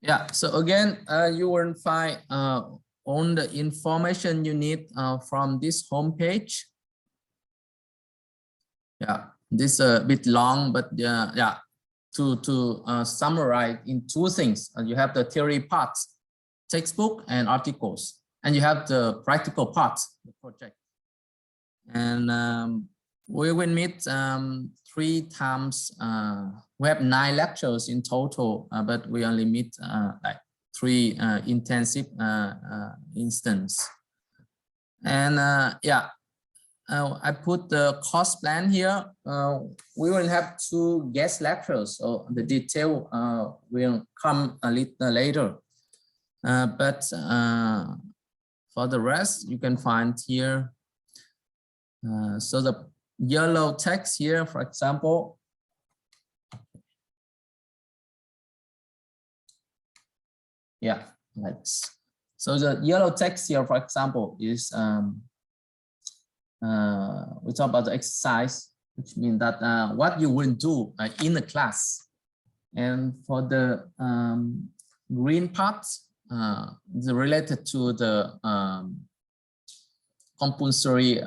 Yeah, so again, you will find all the information you need from this homepage. Yeah, this is a bit long, but yeah, to summarize in two things, you have the theory parts, textbook and articles, and you have the practical parts, the project. And we will meet 3 times. We have 9 lectures in total, but we only meet like 3 intensive instances. And yeah, I put the course plan here. We will have 2 guest lectures, so the detail will come a little later. But for the rest, you can find here. So the yellow text here, for example, yeah, like this. So the yellow text here, for example, is we talk about the exercise, which means that what you will do in the class. And for the green parts, is related to the compulsory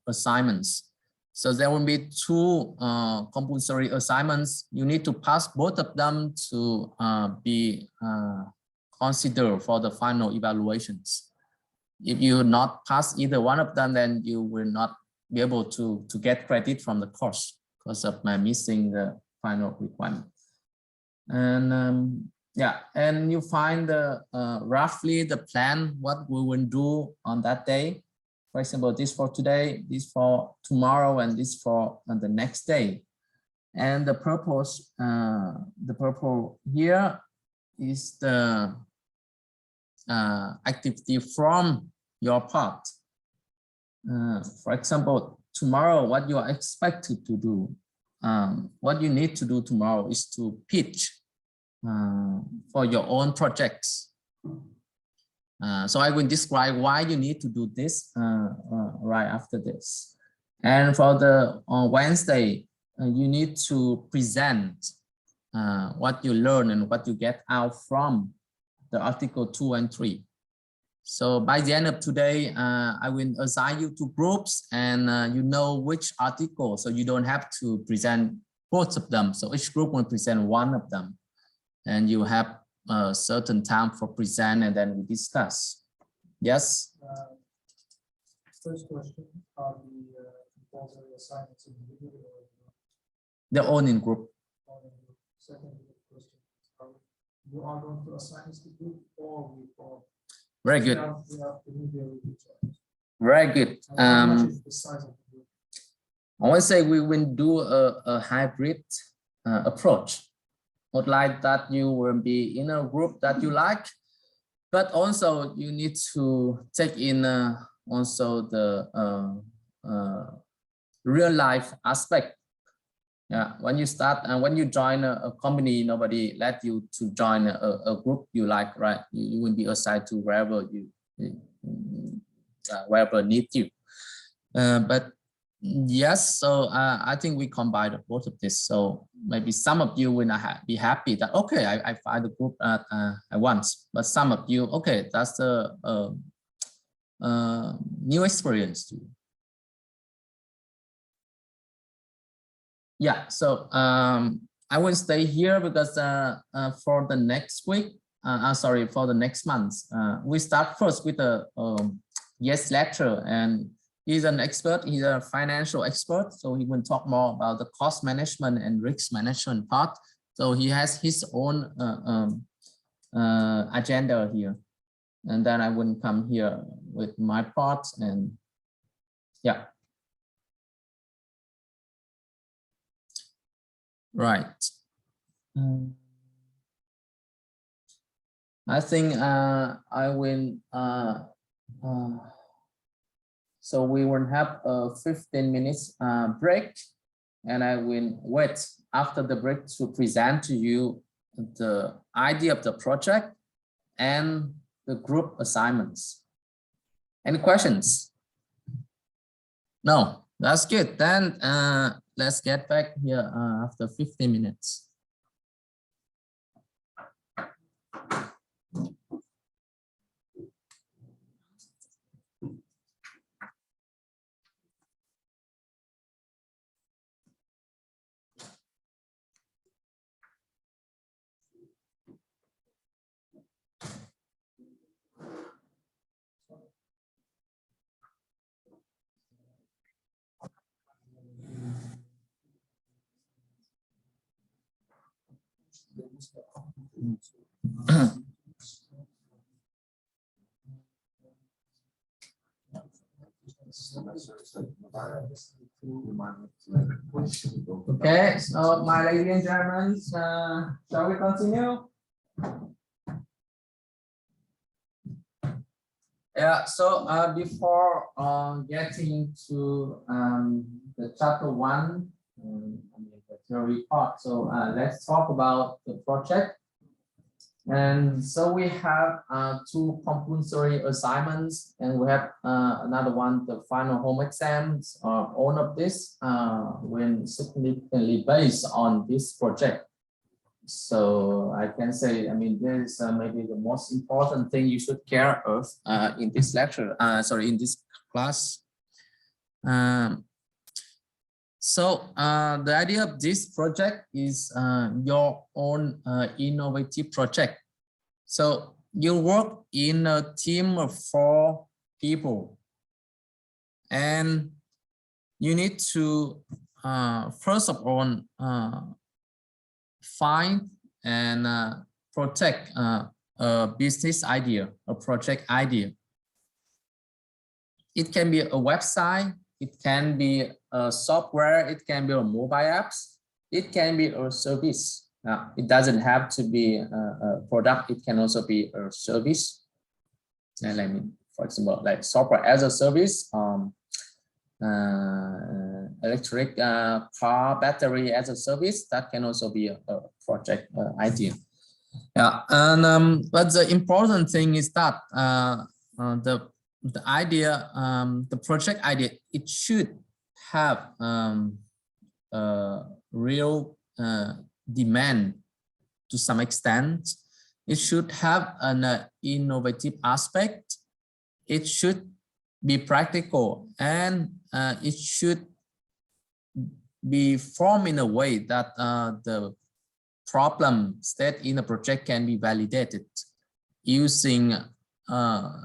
assignments. So there will be 2 compulsory assignments. You need to pass both of them to be considered for the final evaluations. If you not pass either one of them, then you will not be able to get credit from the course because of my missing the final requirement. And yeah, and you find the roughly the plan what we will do on that day. For example, this for today, this for tomorrow, and this for the next day. And the purpose here is the activity from your part. For example, tomorrow, what you are expected to do, what you need to do tomorrow is to pitch for your own projects. So I will describe why you need to do this right after this. And for the Wednesday, you need to present what you learn and what you get out from the article 2 and 3. So by the end of today, I will assign you to groups, and you know which article, so you don't have to present both of them. So each group will present one of them, and you have a certain time for present, and then we discuss. Yes? First question, are the compulsory assignments individual or they're all in group. Second question, you are going to assign this to group or we for very good. Very good. How much is the size of the group? I want to say we will do a hybrid approach. Not like that you will be in a group that you like, but also you need to take in also the real life aspect. Yeah, when you start and when you join a company, nobody let you to join a group you like, right? You will be assigned to wherever wherever need you. But yes, so I think we combine both of this. So maybe some of you will not be happy that okay, I find a group at once, but some of you, okay, that's a new experience too. Yeah, so I will stay here because for the next week, sorry, for the next month, we start first with a guest lecture, and he's an expert, he's a financial expert, so he will talk more about the cost management and risk management part. So he has his own agenda here, and then I will come here with my part, and yeah. Right. I think I will, so we will have a 15 minutes break, and I will wait after the break to present to you the idea of the project and the group assignments. Any questions? No, that's good. Then let's get back here after 15 minutes. Okay, so my ladies and gentlemen, shall we continue? Yeah, so before getting to the chapter 1, the theory part, so let's talk about the project. And so we have 2 compulsory assignments, and we have another one, the final home exams. All of this when significantly based on this project. So I can say, I mean, this is maybe the most important thing you should care of in this lecture, in this class. So the idea of this project is your own innovative project. So you work in a team of 4 people, and you need to first of all find and protect a business idea, a project idea. It can be a website, it can be a software, it can be a mobile apps, it can be a service. It doesn't have to be a product, it can also be a service. And I mean, for example, like software as a service, electric car battery as a service, that can also be a project idea. Yeah, and but the important thing is that the idea, the project idea, it should have a real demand to some extent. It should have an innovative aspect. It should be practical, and it should be formed in a way that the problem state in the project can be validated using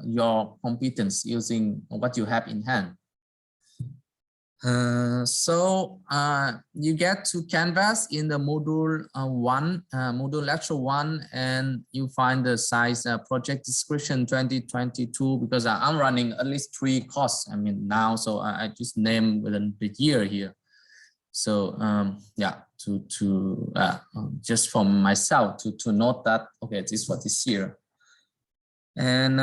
your competence, using what you have in hand. So you get to Canvas in the module 1, module lecture 1, and you find the size project description 2022, because I'm running at least 3 courses. I mean now, so I just name within the year here. So yeah, just for myself to note that, okay, this is for this year. And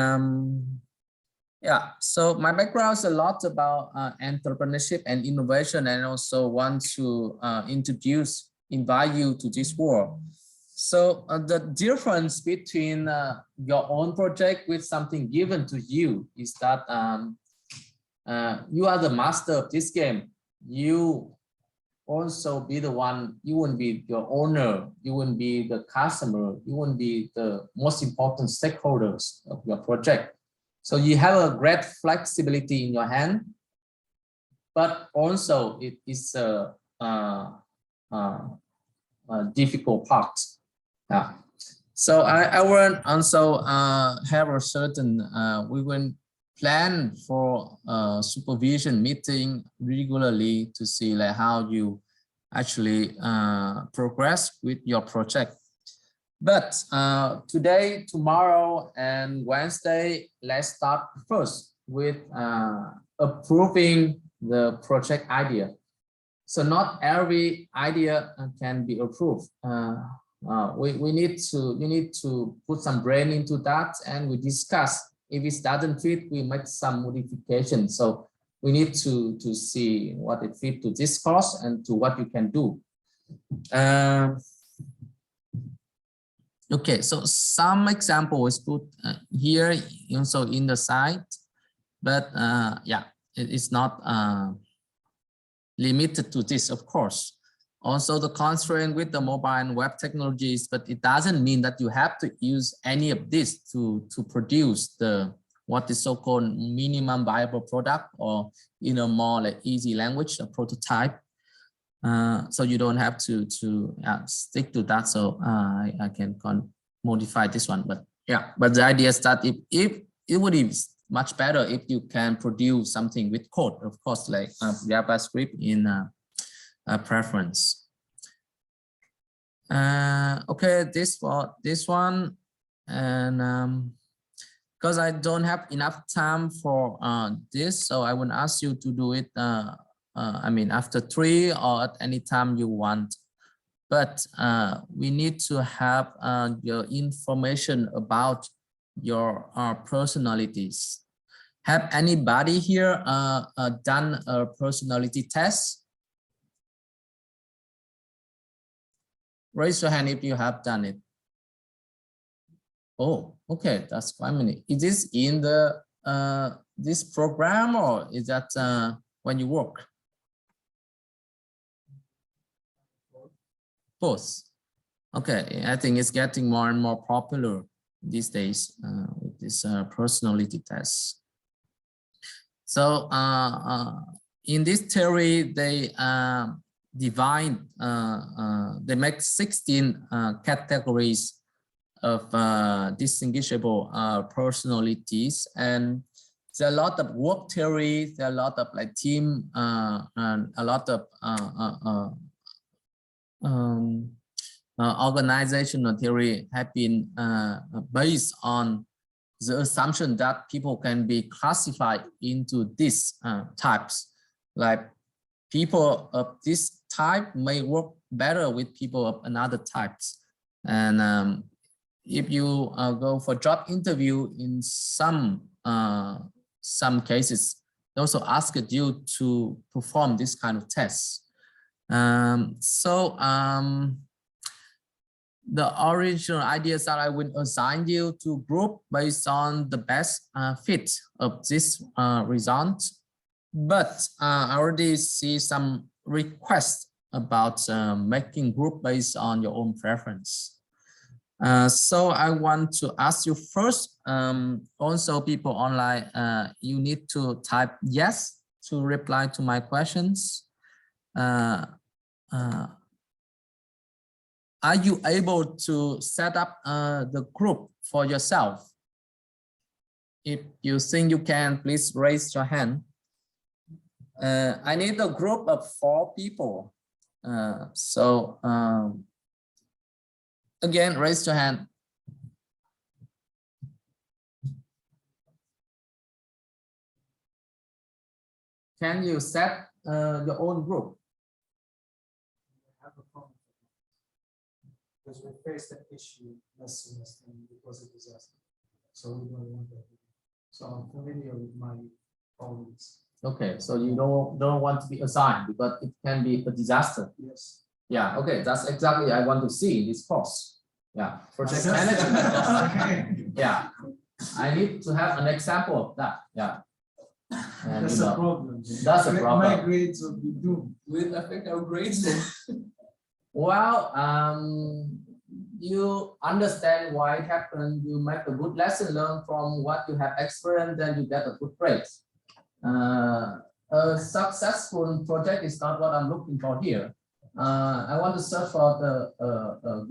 yeah, so my background is a lot about entrepreneurship and innovation, and also want to invite you to this world. So the difference between your own project with something given to you is that you are the master of this game. You also be the one, you wouldn't be your owner, you wouldn't be the customer, you wouldn't be the most important stakeholders of your project. So you have a great flexibility in your hand, but also it is a difficult part. Yeah. So I will also have a certain, we will plan for supervision meeting regularly to see like how you actually progress with your project. But today, tomorrow, and Wednesday, let's start first with approving the project idea. So not every idea can be approved. You need to put some brain into that, and we discuss. If it doesn't fit, we make some modifications. So we need to see what it fits to this course and to what you can do. Okay, so some example is put here also in the site, but yeah, it is not limited to this, of course. Also the constraint with the mobile and web technologies, but it doesn't mean that you have to use any of this to produce what is so-called minimum viable product, or in a more like easy language, a prototype. So you don't have to stick to that. So I can modify this one, but yeah, but the idea is that if it would be much better if you can produce something with code, of course, like JavaScript in preference. Okay, this one, and because I don't have enough time for this, so I will ask you to do it. I mean, after 3 or at any time you want. But we need to have your information about your personalities. Have anybody here done a personality test? Raise your hand if you have done it. Oh, okay, that's quite many. Is this in the this program, or is that when you work? Both. Okay, I think it's getting more and more popular these days with this personality test. So in this theory, they divide, they make 16 categories of distinguishable personalities, and there are a lot of work theory, there are a lot of like team, and a lot of organizational theory have been based on the assumption that people can be classified into these types. Like people of this type may work better with people of another types. And if you go for job interview, in some cases, they also ask you to perform this kind of tests. The original ideas that I would assign you to group based on the best fit of this result. But I already see some requests about making group based on your own preference. So I want to ask you first, also people online, you need to type yes to reply to my questions. Are you able to set up the group for yourself? If you think you can, please raise your hand. I need a group of 4 people. Again, raise your hand. Can you set your own group? Because we faced that issue last semester and it was a disaster. So we don't want that. So I'm familiar with my colleagues. Okay, so you don't want to be assigned because it can be a disaster. Yes. Yeah, okay, that's exactly I want to see in this course. Yeah, project management. Yeah, I need to have an example of that. Yeah. And, that's a problem. That's a problem. My grades will be doomed. Will it affect our grades? Well, you understand why it happened. You make a good lesson learned from what you have experienced, then you get a good grade. A successful project is not what I'm looking for here. I want to search for the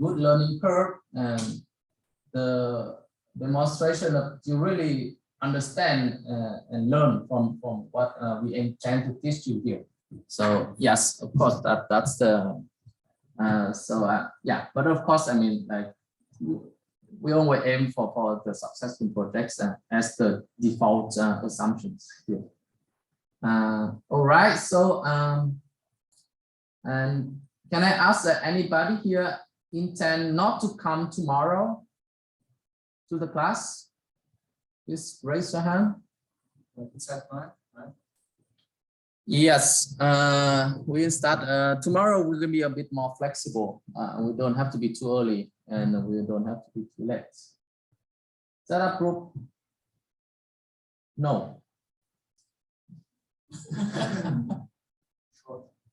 good learning curve and the demonstration of you really understand and learn from what we intend to teach you here. So yes, of course, that's the yeah, but of course, I mean, like we always aim for the successful projects as the default assumptions here. All right, so and can I ask that anybody here intend not to come tomorrow to the class? Please raise your hand. It's at 9, right? Yes, we'll start tomorrow. We're gonna be a bit more flexible. We don't have to be too early and we don't have to be too late. Set up group? No.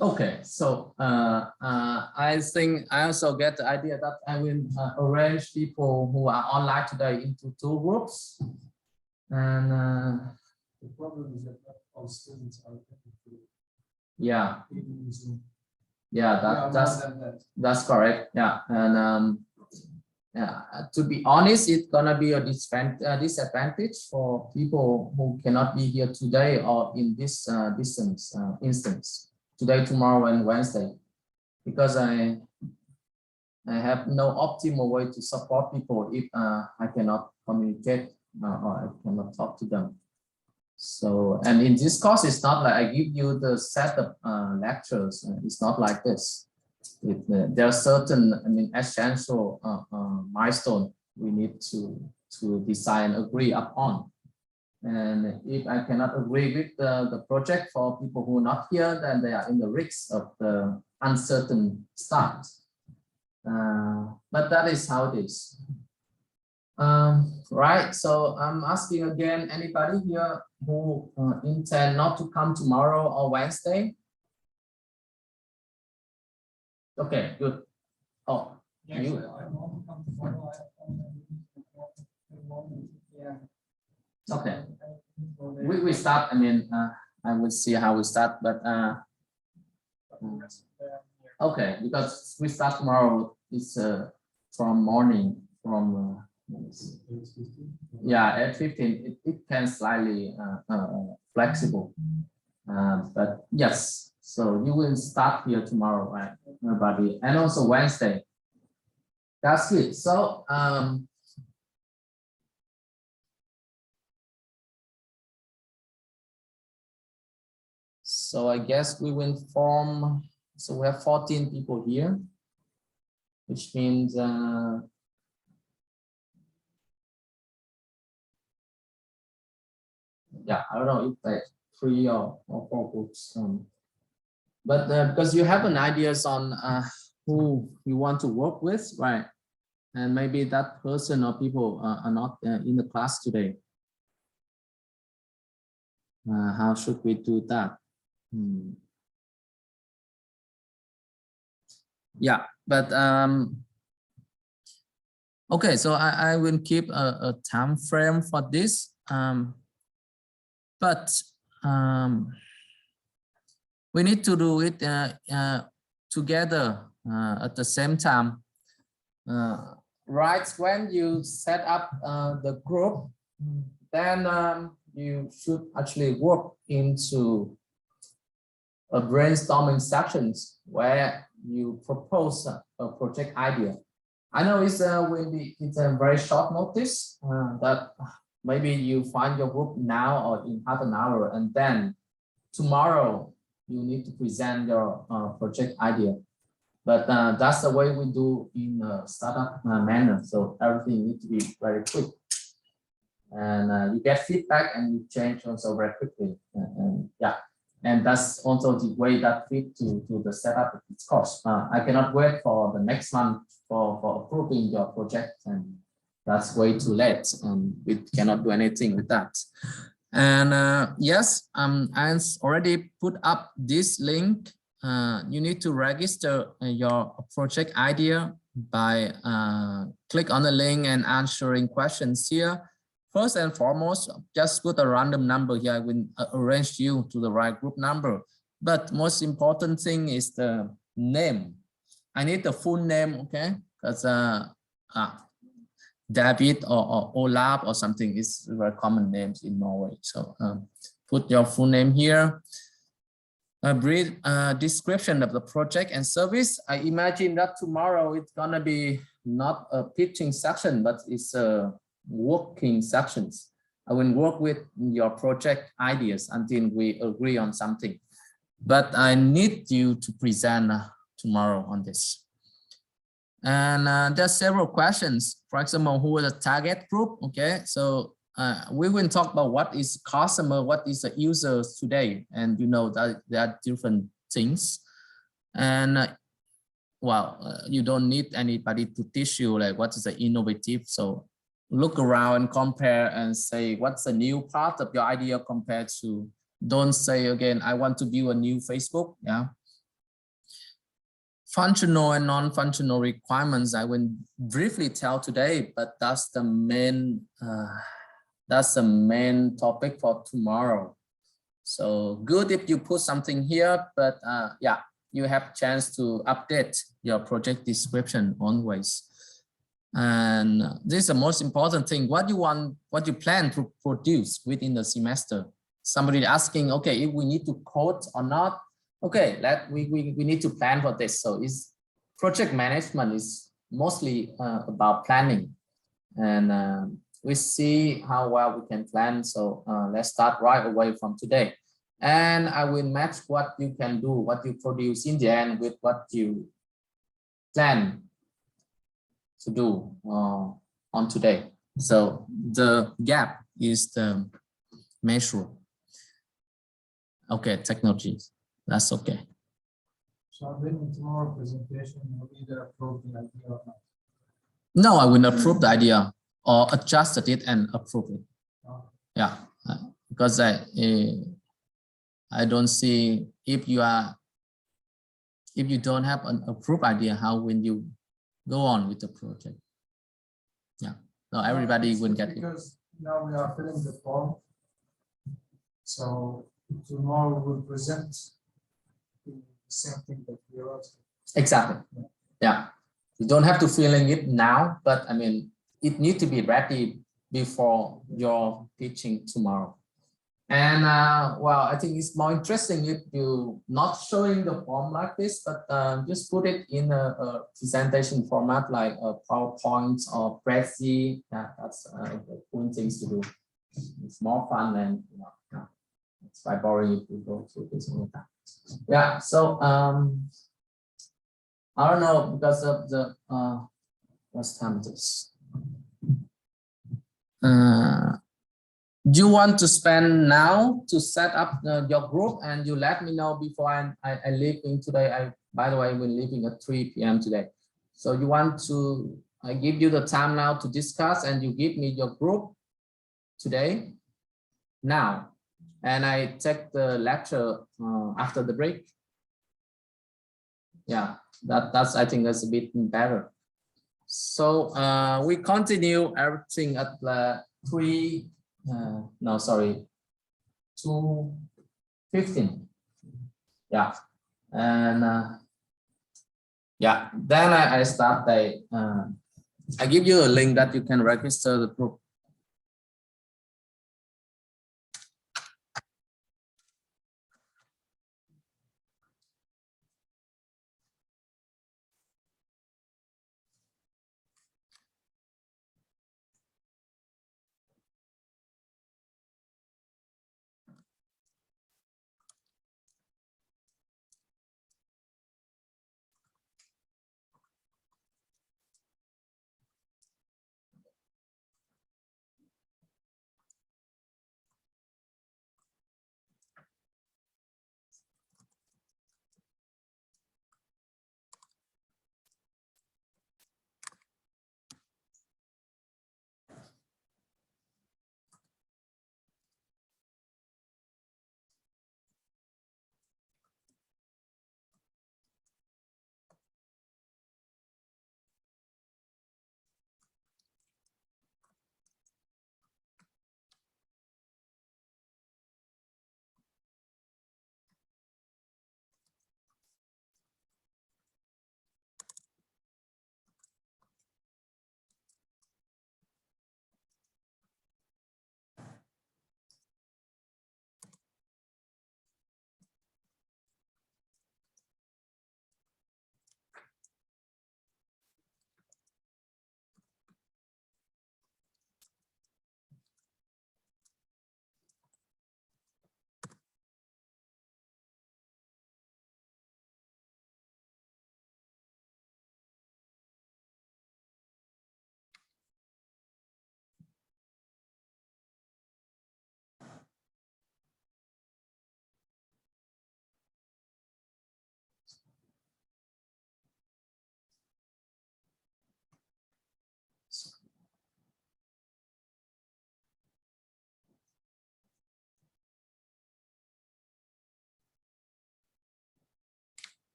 Okay, so I think I also get the idea that I will arrange people who are online today into 2 groups. And the problem is that all students are yeah, yeah, that's correct. Yeah, and yeah, to be honest, it's gonna be a disadvantage for people who cannot be here today or in this instance today, tomorrow, and Wednesday, because I have no optimal way to support people if I cannot communicate or I cannot talk to them. So, and in this course, it's not like I give you the set of lectures. It's not like this. There are certain, essential milestone we need to design, agree upon. And if I cannot agree with the project for people who are not here, then they are in the risk of the uncertain start. But that is how it is. Right, so I'm asking again, anybody here who intend not to come tomorrow or Wednesday? Okay, good. Oh, you. Okay, we start, I will see how we start, but okay, because we start tomorrow, it's from morning, from yeah, at 15, it can slightly flexible, but yes, so you will start here tomorrow, right, everybody, and also Wednesday. That's good. So so I guess we will form, so we have 14 people here, which means yeah, I don't know if like 3 or 4 groups, but because you have an ideas on who you want to work with, right? And maybe that person or people are not in the class today. How should we do that? Yeah, but okay, so I will keep a time frame for this, but we need to do it together at the same time. Right when you set up the group, then you should actually work into a brainstorming sessions where you propose a project idea. I know it's it's a very short notice that maybe you find your group now or in half an hour, and then tomorrow you need to present your project idea. But that's the way we do in a startup manner. So everything needs to be very quick. And you get feedback and you change also very quickly. Yeah, and that's also the way that fit to the setup of this course. I cannot wait for the next month for approving your project, and that's way too late, and we cannot do anything with that. And yes, I already put up this link. You need to register your project idea by click on the link and answering questions here. First and foremost, just put a random number here. I will arrange you to the right group number. But most important thing is the name. I need the full name, okay? Because David or Olaf or something is very common names in Norway. So put your full name here. A brief description of the project and service. I imagine that tomorrow it's gonna be not a pitching section, but it's a working sections. I will work with your project ideas until we agree on something. But I need you to present tomorrow on this. And there are several questions. For example, who is the target group? Okay, so we will talk about what is customer, what is the users today, and you know that there are different things. And well, you don't need anybody to teach you like what is the innovative. So look around and compare and say what's the new part of your idea compared to. Don't say again, I want to build a new Facebook. Yeah. Functional and non-functional requirements I will briefly tell today, but that's the main topic for tomorrow. So good if you put something here, but yeah, you have chance to update your project description always. And this is the most important thing. What you want, what you plan to produce within the semester. Somebody asking, okay, if we need to code or not. Okay, we need to plan for this. So it's project management is mostly about planning, and we see how well we can plan. So let's start right away from today. And I will match what you can do, what you produce in the end with what you plan to do on today. So the gap is the measure. Okay, technologies, that's okay. So then in tomorrow presentation, you'll either approve the idea or not. No, I will approve the idea or adjust it and approve it. Okay. Yeah, because I don't see if you don't have an approved idea, how will you go on with the project? Yeah, so everybody will get it. Because now we are filling the form. So tomorrow we will present the same thing that we wrote. Exactly. Yeah, you don't have to filling it now, but I mean, it needs to be ready before your pitching tomorrow. And well, I think it's more interesting if you not showing the form like this, but just put it in a presentation format like a PowerPoint or spreadsheet. Yeah, that's the cool things to do. It's more fun than, you know, yeah, it's quite boring if you go through this all the time. Yeah, so I don't know, because of the what's time it is. Do you want to spend now to set up your group, and you let me know before I leave in today? By the way, we're leaving at 3 p.m. today. So you want to, I give you the time now to discuss, and you give me your group today, now, and I take the lecture after the break. Yeah, that's, I think that's a bit better. So we continue everything at 2:15. Yeah, and yeah, then I start the I give you a link that you can register the group.